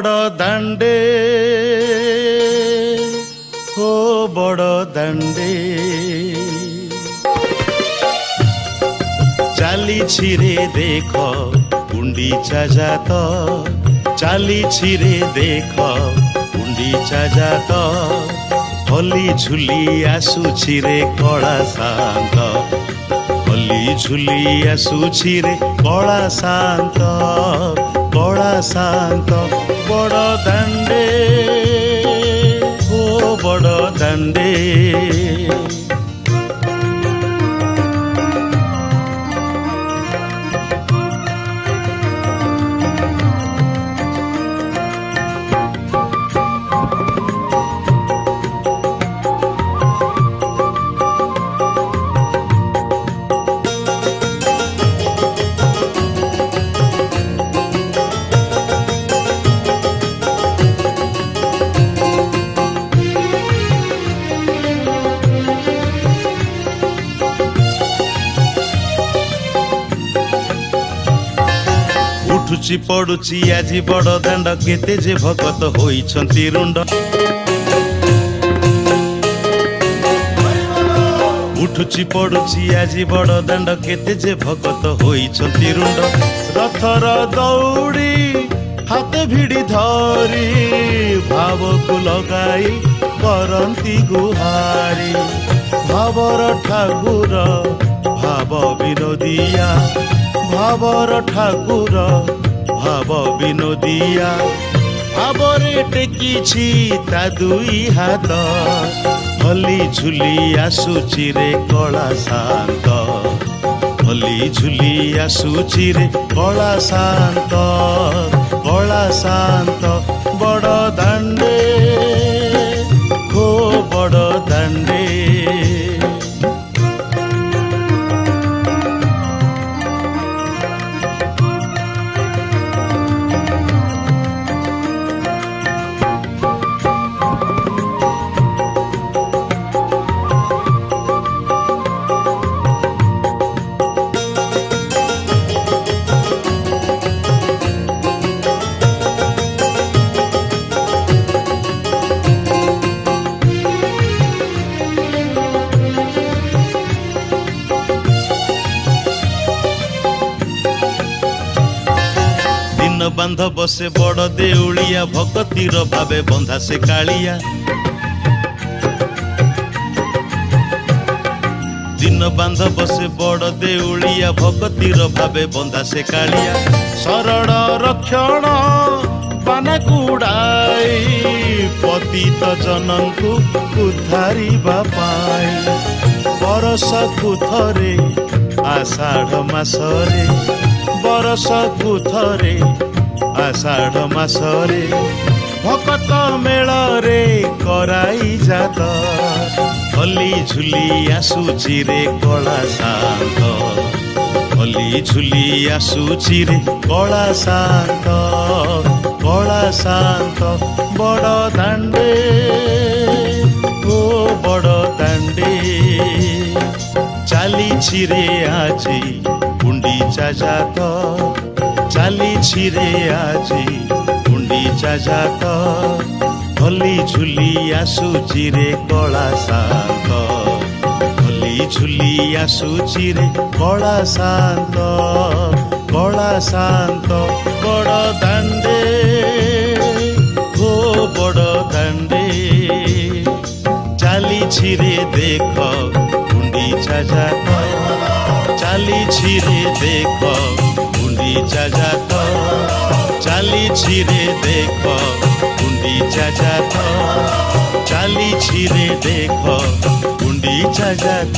बड़ दांडे हो बड़ दांडे चाली छिरे देख गुंडीचा जात चाली छिरे देख गुंडीचा जात होली झुली आसुछि रे कला शांत होली झुली आसुछि रे कला शांत बड़ दांडे हो बड़ दांडे उठुची पड़ुची आजी बड़ दांड केते जे भगत होइछंती रुंड उठुची पड़ुची आजी बड़ दांड केते जे भगत होइछंती रुंड रथर दौड़ी हाथे भिड़ी धरी भाव को लगाई करंती गुहारी भावर ठाकुर भाव विनोदिया भावर ठाकुर भाव विनोदिया भावरे टेकिछि ता दुई हाथ होली झुली आसुछि रे कला शांत होली झुली आसुछि रे कला शांत बड़ दांडे हो बड़ दांडे बांध बसे बड़ देउलिया भगतीर भावे बंधा से कालिया दिन बांध बसे बड़ देउलिया भगतीर भावे बंधा से कालिया शरण रक्षण पाना कुड़ाई पतित जनन को उद्धारी बापाई बरस कुथरे आषाढ़ मासरे बरस कुथरे आषाढ़ मासरे भकत मेल रे कराई जात होली झुली आसुछि रे कला शांत होली झुली आसुछि रे कला शांत बड़ दांडे ओ बड़ दांडे चाली छिरे आजी गुंडीचा जात चाली छिरे आजी गुंडीचा जात होली झुली आसुछि रे कला शांत होली झुली आसुछि रे कला शांत बड़ दांडे हो बड़ दांडे चाली छिरे देख गुंडीचा जात चाली छिरे देख गुंडीचा जात चाली छिरे देख गुंडीचा जात चाली छिरे देख गुंडीचा जात।